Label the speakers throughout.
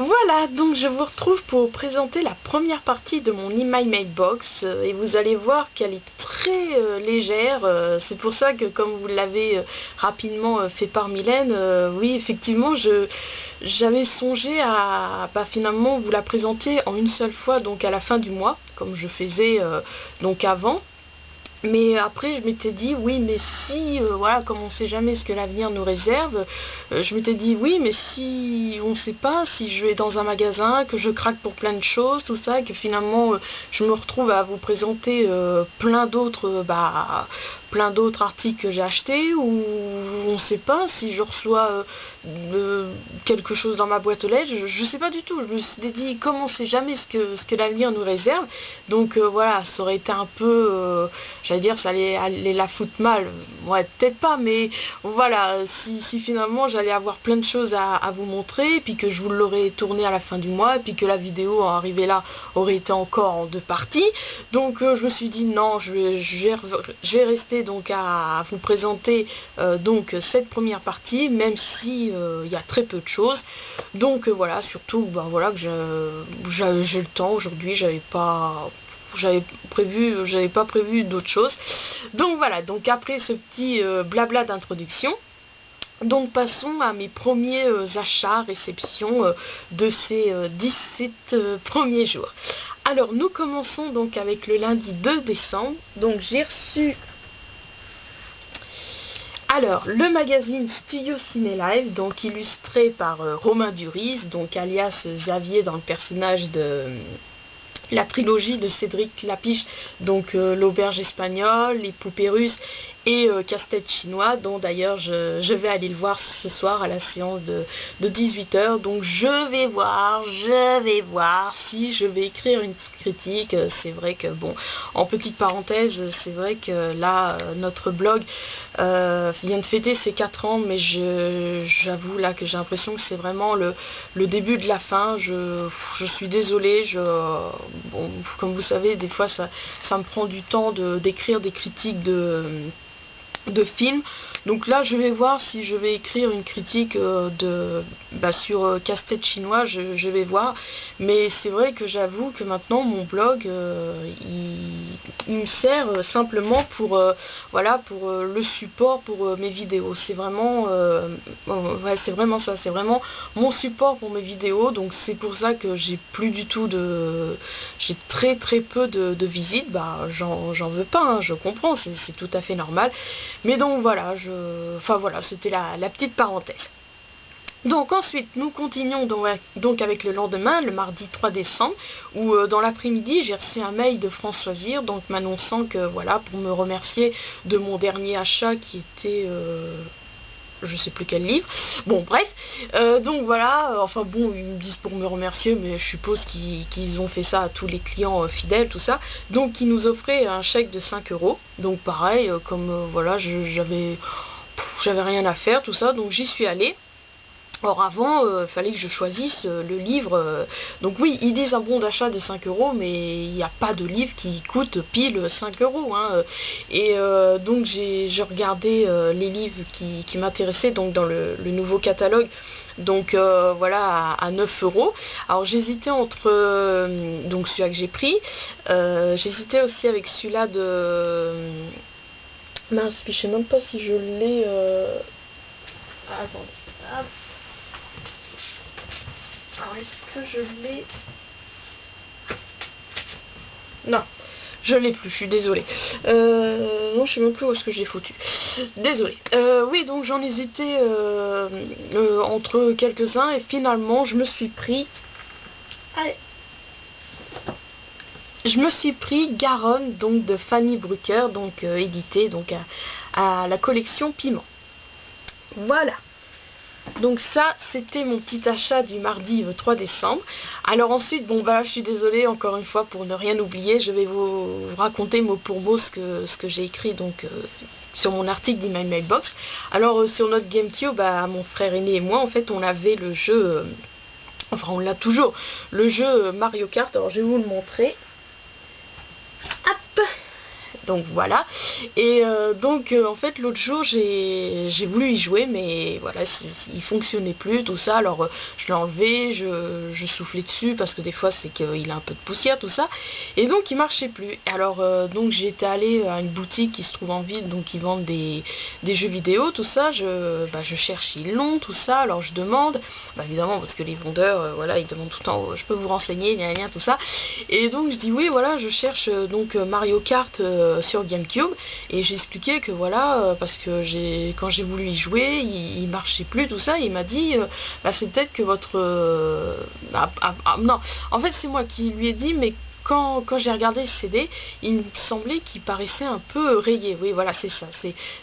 Speaker 1: Voilà, donc je vous retrouve pour présenter la première partie de mon In My Mailbox et vous allez voir qu'elle est très légère. C'est pour ça que, comme vous l'avez rapidement fait par Mylène, oui, effectivement, j'avais songé à finalement vous la présenter en une seule fois, donc à la fin du mois, comme je faisais donc avant. Mais après, je m'étais dit, oui, mais si, voilà, comme on ne sait jamais ce que l'avenir nous réserve, je m'étais dit, oui, mais si on ne sait pas, si je vais dans un magasin, que je craque pour plein de choses, tout ça, et que finalement, je me retrouve à vous présenter plein d'autres articles que j'ai achetés, ou on ne sait pas si je reçois quelque chose dans ma boîte aux lettres, je ne sais pas du tout. Je me suis dit, comme on ne sait jamais ce que l'avenir nous réserve, donc voilà, ça aurait été un peu... j'allais dire, ça allait la foutre mal. Ouais, peut-être pas, mais voilà, si finalement j'allais avoir plein de choses à vous montrer, puis que je vous l'aurais tourné à la fin du mois, et puis que la vidéo arrivée là aurait été encore en deux parties. Donc je me suis dit non, je vais rester donc à vous présenter donc cette première partie, même si il y a très peu de choses. Donc voilà, surtout voilà que j'ai le temps aujourd'hui, j'avais pas prévu d'autres choses. Donc voilà, donc après ce petit blabla d'introduction, donc passons à mes premiers achats, réceptions de ces 17 premiers jours. Alors nous commençons donc avec le lundi 2 décembre. Donc j'ai reçu le magazine Studio Ciné Live, donc illustré par Romain Duris, donc alias Xavier dans le personnage de la trilogie de Cédric Lapiche, donc l'auberge espagnole, les poupées russes et casse-tête chinois, dont d'ailleurs je vais aller le voir ce soir à la séance de 18h. Donc je vais voir si je vais écrire une critique. C'est vrai que bon, en petite parenthèse, c'est vrai que là notre blog vient de fêter ses 4 ans, mais j'avoue là que j'ai l'impression que c'est vraiment le début de la fin. Je suis désolée, bon, comme vous savez, des fois ça me prend du temps d'écrire des critiques de films. Donc là je vais voir si je vais écrire une critique sur casse-tête chinois, je vais voir. Mais c'est vrai que j'avoue que maintenant mon blog il me sert simplement pour le support pour mes vidéos. C'est vraiment c'est vraiment ça, c'est vraiment mon support pour mes vidéos. Donc c'est pour ça que j'ai très peu de visites. J'en veux pas, hein, je comprends, c'est tout à fait normal. Mais donc voilà, c'était la petite parenthèse. Donc ensuite, nous continuons donc avec le lendemain, le mardi 3 décembre, où dans l'après-midi, j'ai reçu un mail de François Zir, donc m'annonçant que voilà, pour me remercier de mon dernier achat qui était... je sais plus quel livre, bon bref, donc voilà, enfin bon, ils me disent pour me remercier, mais je suppose qu'ils ont fait ça à tous les clients fidèles, tout ça, donc ils nous offraient un chèque de 5 euros, donc pareil, comme voilà, j'avais rien à faire, tout ça, donc j'y suis allée. Or avant, il fallait que je choisisse le livre. Donc oui, ils disent un bon d'achat de 5 euros, mais il n'y a pas de livre qui coûte pile 5 euros. Hein. Et donc j'ai regardé les livres qui m'intéressaient donc dans le nouveau catalogue. Donc voilà, à 9 euros. Alors j'hésitais entre donc celui-là que j'ai pris. J'hésitais aussi avec celui-là de... mince, puis je sais même pas si je l'ai... attendez. Hop. Alors, est-ce que je l'ai... Non, je l'ai plus, je suis désolée. Non, je sais même plus où est-ce que j'ai foutu. Désolée. Oui, donc j'en hésitais entre quelques-uns et finalement, je me suis pris... Allez. Je me suis pris Garonne, donc de Fanny Brucker, donc édité donc à la collection Piment. Voilà. Donc ça, c'était mon petit achat du mardi 3 décembre. Alors ensuite, bon bah là, je suis désolée encore une fois pour ne rien oublier, je vais vous raconter mot pour mot ce que j'ai écrit donc sur mon article d'In My Mailbox. Alors sur notre GameCube, mon frère aîné et moi, en fait, on avait le jeu, enfin on l'a toujours, le jeu Mario Kart. Alors je vais vous le montrer. Hop. Donc voilà. Et donc en fait l'autre jour j'ai voulu y jouer, mais voilà, il fonctionnait plus, tout ça. Alors je l'ai enlevé, je soufflais dessus parce que des fois c'est qu'il a un peu de poussière, tout ça. Et donc il marchait plus. Alors donc j'étais allée à une boutique qui se trouve en ville, donc ils vendent des jeux vidéo, tout ça. Je cherche, ils l'ont, tout ça. Alors je demande, évidemment parce que les vendeurs, voilà, ils demandent tout le temps, je peux vous renseigner, tout ça. Et donc je dis oui, voilà, je cherche donc Mario Kart sur GameCube, et j'ai expliqué que voilà, parce que quand j'ai voulu y jouer, il marchait plus, tout ça. Et il m'a dit c'est peut-être que votre non, en fait c'est moi qui lui ai dit, mais quand j'ai regardé le CD, il me semblait qu'il paraissait un peu rayé. Oui, voilà, c'est ça,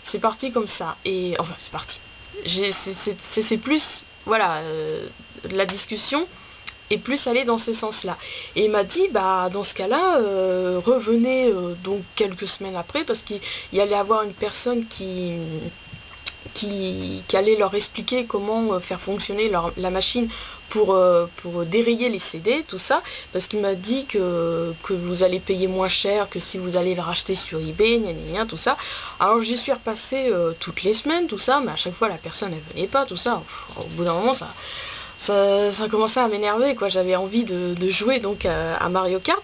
Speaker 1: c'est parti comme ça. Et enfin c'est parti, c'est plus, voilà, la discussion et plus aller dans ce sens-là. Et il m'a dit, dans ce cas-là, revenez donc quelques semaines après, parce qu'il y allait avoir une personne qui allait leur expliquer comment faire fonctionner la machine pour dérayer les CD, tout ça, parce qu'il m'a dit que vous allez payer moins cher que si vous allez le racheter sur eBay, tout ça. Alors j'y suis repassée toutes les semaines, tout ça, mais à chaque fois la personne elle venait pas, tout ça. Au bout d'un moment ça commençait à m'énerver, quoi. J'avais envie de jouer donc à Mario Kart.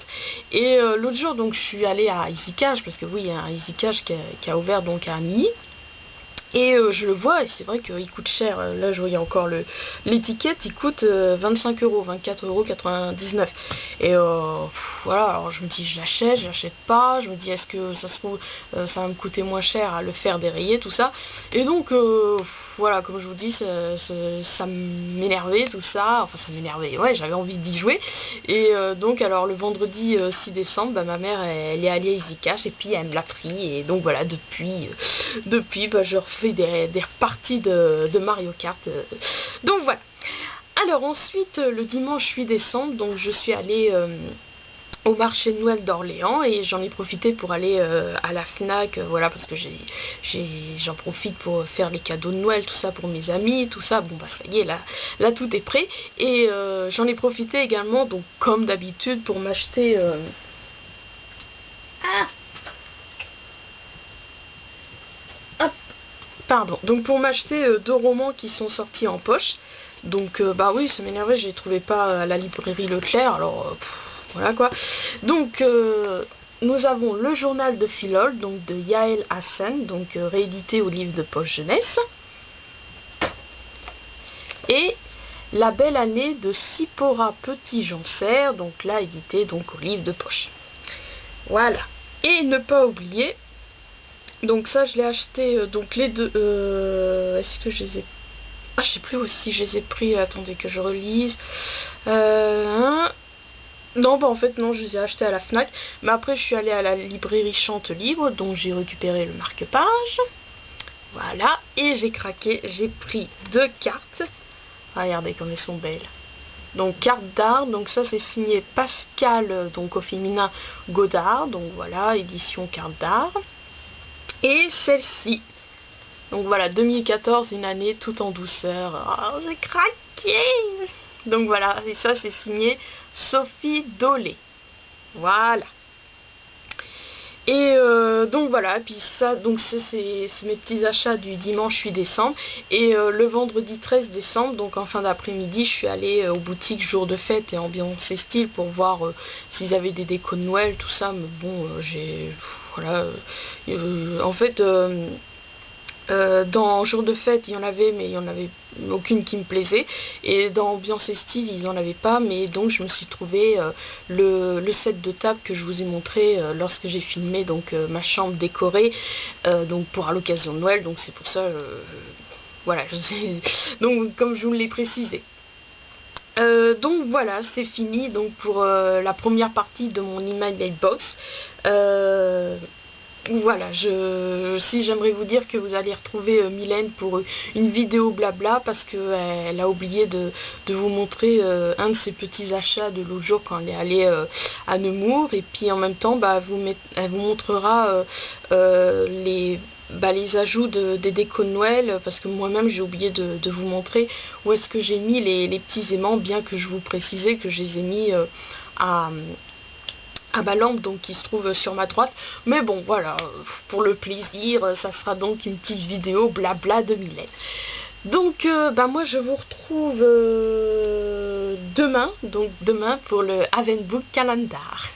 Speaker 1: Et l'autre jour donc je suis allée à Easy Cash, parce que oui, il y a un Easy Cash qui a ouvert donc à Milly. Et je le vois, et c'est vrai qu'il coûte cher. Là je voyais encore l'étiquette, il coûte 25 euros, 24,99 €. Et voilà, alors je me dis je l'achète pas, je me dis est-ce que ça se trouve ça va me coûter moins cher à le faire dérayer, tout ça. Et donc voilà, comme je vous dis, ça m'énervait, tout ça, enfin ça m'énervait, ouais, j'avais envie d'y jouer. Et donc alors le vendredi 6 décembre, ma mère elle est allée à Easy Cash, et puis elle me l'a pris. Et donc voilà, depuis je refais des reparties de Mario Kart. Donc voilà. Alors ensuite, le dimanche 8 décembre, donc je suis allée au marché de Noël d'Orléans, et j'en ai profité pour aller à la Fnac, voilà, parce que j'en profite pour faire les cadeaux de Noël, tout ça, pour mes amis, tout ça. Bon ça y est, là tout est prêt. Et j'en ai profité également, donc comme d'habitude, pour m'acheter donc pour m'acheter 2 romans qui sont sortis en poche. Donc oui, ça m'énervait, je les trouvais pas à la librairie Leclerc, alors voilà quoi. Donc nous avons le journal de Philol, donc de Yael Hassan, donc réédité au livre de poche jeunesse, et La belle année de Sipora Petit Janser, donc là édité donc au livre de poche. Voilà. Et ne pas oublier, donc ça je l'ai acheté, donc les deux, est-ce que je les ai... je sais plus si je les ai pris, attendez que je relise. Non, en fait non, je les ai achetés à la Fnac. Mais après je suis allée à la librairie Chante Libre, donc j'ai récupéré le marque-page. Voilà, et j'ai craqué, j'ai pris 2 cartes. Regardez comme elles sont belles. Donc carte d'art, donc ça c'est signé Pascal, donc au féminin Godard, donc voilà, édition carte d'art. Et celle-ci, donc voilà, 2014, une année toute en douceur. Oh, j'ai craqué. Donc voilà, et ça c'est signé Sophie Dolé. Voilà. Et donc voilà, puis ça, donc c'est mes petits achats du dimanche 8 décembre. Et le vendredi 13 décembre, donc en fin d'après-midi, je suis allée aux boutiques Jour de Fête et Ambiance et Style pour voir s'ils avaient des décos de Noël, tout ça. Mais bon, voilà, en fait dans Jour de Fête il y en avait, mais il y en avait aucune qui me plaisait, et dans Ambiance et Style ils en avaient pas. Mais donc je me suis trouvé le set de table que je vous ai montré lorsque j'ai filmé donc ma chambre décorée, donc pour à l'occasion de Noël. Donc c'est pour ça voilà, donc comme je vous l'ai précisé. Donc voilà, c'est fini donc pour la première partie de mon email mailbox. Voilà, si j'aimerais vous dire que vous allez retrouver Mylène pour une vidéo blabla, parce que elle a oublié de vous montrer un de ses petits achats de l'autre jour quand elle est allée à Nemours. Et puis en même temps elle vous montrera les ajouts des décos de Noël, parce que moi-même j'ai oublié de vous montrer où est-ce que j'ai mis les petits aimants, bien que je vous précisais que je les ai mis à ma lampe donc qui se trouve sur ma droite. Mais bon voilà, pour le plaisir, ça sera donc une petite vidéo blabla de Mylène. Donc moi je vous retrouve demain, donc demain pour le Advent Book Calendar.